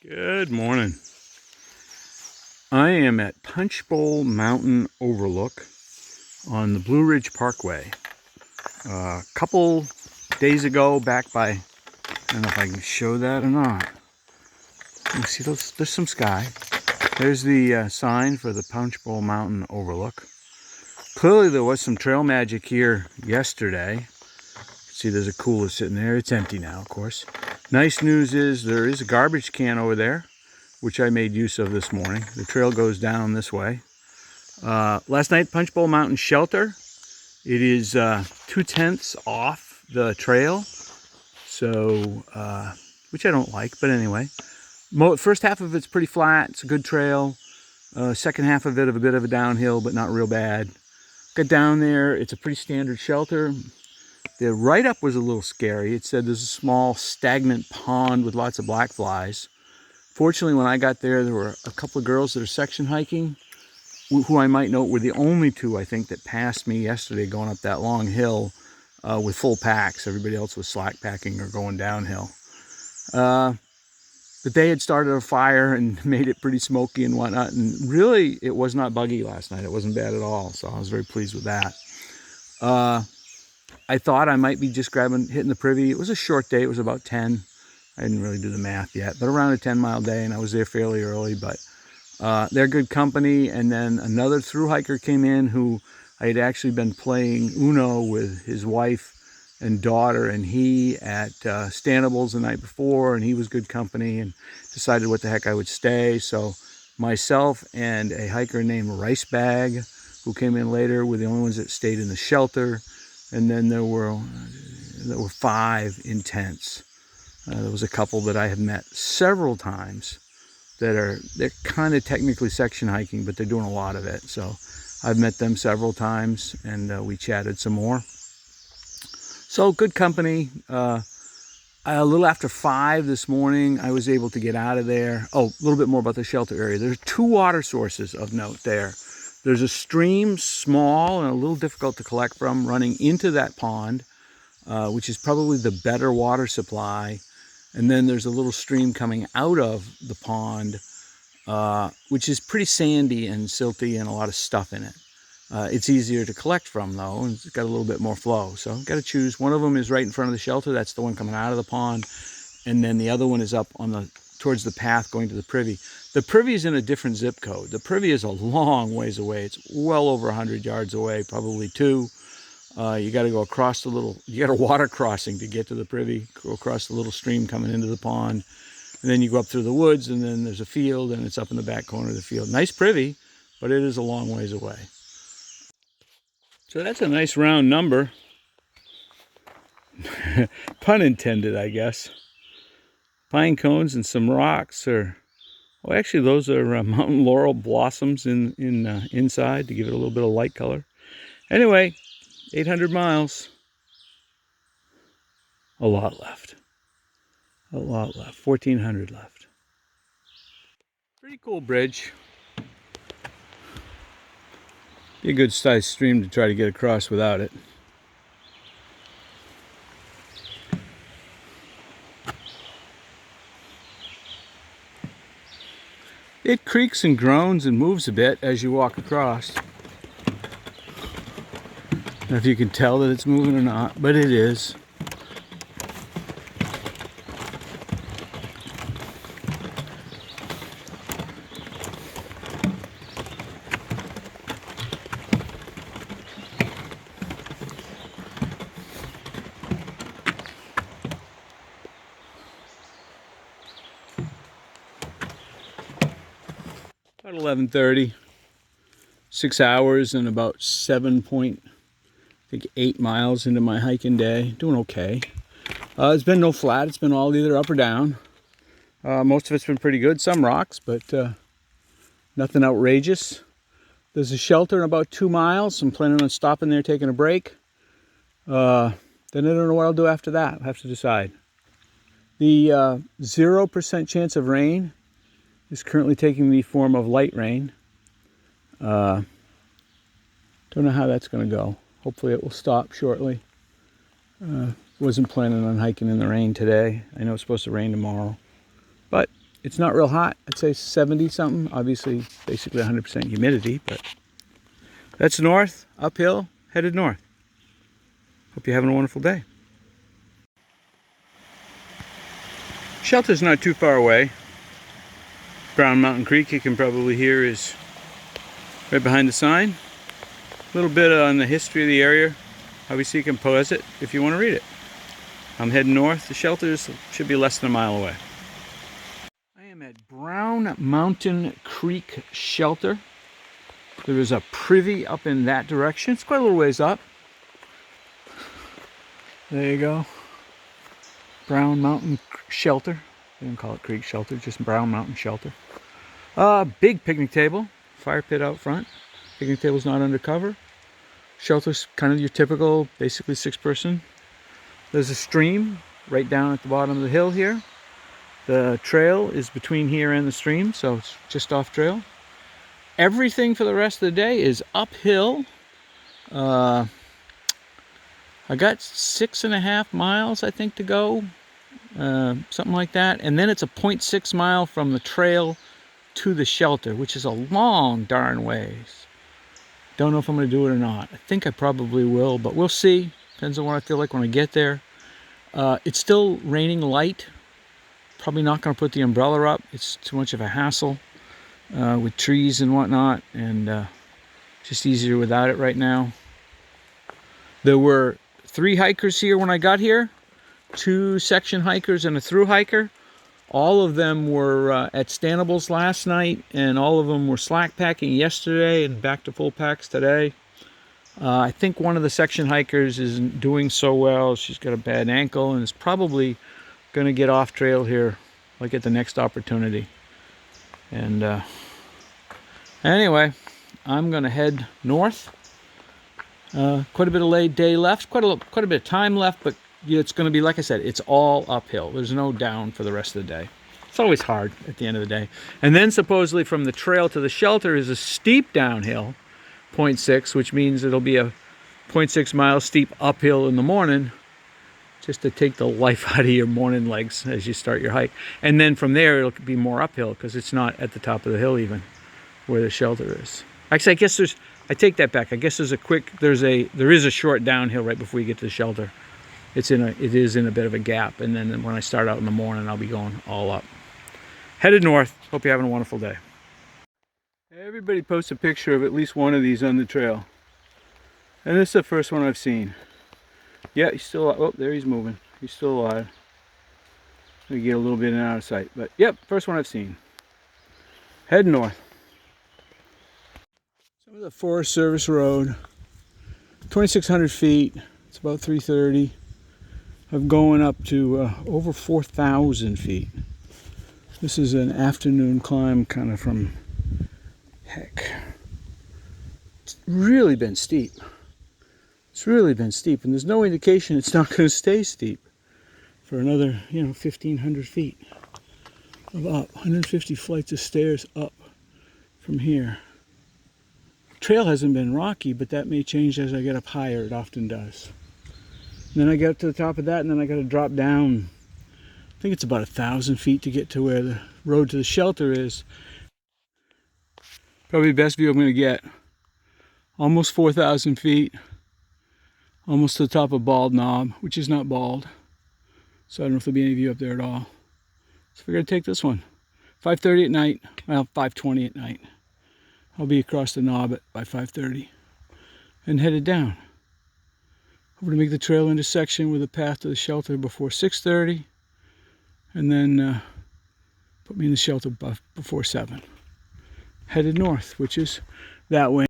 Good morning. I am at Punchbowl Mountain Overlook on the Blue Ridge Parkway. A couple days ago, back by, I don't know if I can show that or not. You see those? There's some sky. There's the sign for the Punchbowl Mountain Overlook. Clearly there was some trail magic here yesterday. See, there's a cooler sitting there. It's empty now, of course. Nice news is there is a garbage can over there, which I made use of this morning. The trail goes down this way. Last night, Punchbowl Mountain Shelter. It is 2/10 off the trail, so which I don't like, but anyway. First half of it's pretty flat. It's a good trail. Second half of it a bit of a downhill, but not real bad. Got down there. It's a pretty standard shelter. The write-up was a little scary. It said there's a small stagnant pond with lots of black flies. Fortunately, when I got there, there were a couple of girls that are section hiking, who I might note were the only two, I think, that passed me yesterday going up that long hill with full packs. Everybody else was slack packing or going downhill. But they had started a fire and made it pretty smoky and whatnot. And really, it was not buggy last night. It wasn't bad at all. So I was very pleased with that. I thought I might be just hitting the privy. It was a short day. It was about 10. I didn't really do the math yet, but around a 10-mile day, and I was there fairly early. But they're good company. And then another through hiker came in who I had actually been playing Uno with his wife and daughter, and he at Stanables the night before, and he was good company, and decided what the heck I would stay. So myself and a hiker named Rice Bag, who came in later, were the only ones that stayed in the shelter. And then there were 5 in tents. There was a couple that I have met several times they're kind of technically section hiking, but they're doing a lot of it. So I've met them several times, and we chatted some more. So good company. A little after 5 this morning, I was able to get out of there. Oh, a little bit more about the shelter area. There's 2 water sources of note there. There's a stream, small and a little difficult to collect from, running into that pond, which is probably the better water supply. And then there's a little stream coming out of the pond, which is pretty sandy and silty and a lot of stuff in it. It's easier to collect from, though, and it's got a little bit more flow. So I've got to choose. One of them is right in front of the shelter. That's the one coming out of the pond. And then the other one is up on towards the path going to the privy. The privy is in a different zip code. The privy is a long ways away. It's well over 100 yards away, probably 2. You got to go across you got a water crossing to get to the privy, go across the little stream coming into the pond. And then you go up through the woods, and then there's a field, and it's up in the back corner of the field. Nice privy, but it is a long ways away. So that's a nice round number. Pun intended, I guess. Pine cones and some rocks are, well, actually those are mountain laurel blossoms inside to give it a little bit of light color. Anyway, 800 miles. A lot left. A lot left. 1,400 left. Pretty cool bridge. Be a good sized stream to try to get across without it. It creaks and groans and moves a bit as you walk across. I don't know if you can tell that it's moving or not, but it is. About 11:30. 6 hours and about 7.8 miles into my hiking day. Doing okay. It's been no flat. It's been all either up or down. Most of it's been pretty good. Some rocks, but nothing outrageous. There's a shelter in about 2 miles. I'm planning on stopping there, taking a break. Then I don't know what I'll do after that. I'll have to decide. The 0% chance of rain is currently taking the form of light rain. Don't know how that's going to go. Hopefully it will stop shortly. Wasn't planning on hiking in the rain today. I know it's supposed to rain tomorrow. But It's not real hot. I'd say 70 something. Obviously, basically 100% humidity, but that's north, uphill, headed north. Hope you're having a wonderful day. Shelter's not too far away. Brown Mountain Creek, you can probably hear, is right behind the sign. A little bit on the history of the area. Obviously you can pause it if you want to read it. I'm heading north. The shelters should be less than a mile away. I am at Brown Mountain Creek Shelter. There is a privy up in that direction. It's quite a little ways up. There you go. Brown Mountain Shelter. They don't call it Creek Shelter, just Brown Mountain Shelter. Big picnic table. Fire pit out front. Picnic table's not undercover. Shelter's kind of your typical, basically 6-person. There's a stream right down at the bottom of the hill here. The trail is between here and the stream, so it's just off trail. Everything for the rest of the day is uphill. I got 6.5 miles, I think, to go. Something like that. And then it's a 0.6 mile from the trail to the shelter, which is a long darn ways. Don't know if I'm going to do it or not. I think I probably will, but we'll see. Depends on what I feel like when I get there. It's still raining light. Probably not going to put the umbrella up. It's too much of a hassle with trees and whatnot, and just easier without it right now. There were 3 hikers here when I got here. 2 section hikers and a through hiker. All of them were at Stanables last night, and all of them were slack packing yesterday and back to full packs today. I think one of the section hikers isn't doing so well. She's got a bad ankle and is probably going to get off trail here, like at the next opportunity. And anyway, I'm going to head north. Quite a bit of day left, quite a bit of time left, but it's going to be, like I said, it's all uphill. There's no down for the rest of the day. It's always hard at the end of the day. And then supposedly from the trail to the shelter is a steep downhill, 0.6, which means it'll be a 0.6 mile steep uphill in the morning, just to take the life out of your morning legs as you start your hike. And then from there it'll be more uphill because it's not at the top of the hill even where the shelter is. Actually, I guess I take that back. I guess there is a short downhill right before you get to the shelter. It is in a bit of a gap, and then when I start out in the morning, I'll be going all up. Headed north. Hope you're having a wonderful day. Everybody posts a picture of at least one of these on the trail, and this is the first one I've seen. Yeah, he's still. Oh, there he's moving. He's still alive. We get a little bit in and out of sight, but yep, first one I've seen. Heading north. Some of the Forest Service Road, 2,600 feet. It's about 330. I'm going up to over 4,000 feet. This is an afternoon climb, kind of from, heck, it's really been steep. It's really been steep, and there's no indication it's not going to stay steep for another, 1,500 feet of up. 150 flights of stairs up from here. Trail hasn't been rocky, but that may change as I get up higher. It often does. And then I get up to the top of that, and then I got to drop down. I think it's about 1,000 feet to get to where the road to the shelter is. Probably the best view I'm going to get. Almost 4,000 feet. Almost to the top of Bald Knob, which is not bald. So I don't know if there'll be any view up there at all. So we're going to take this one. 5:30 at night. Well, 5:20 at night. I'll be across the knob by 5:30 and headed down. We're going to make the trail intersection with a path to the shelter before 6:30, and then put me in the shelter before 7. Headed north, which is that way.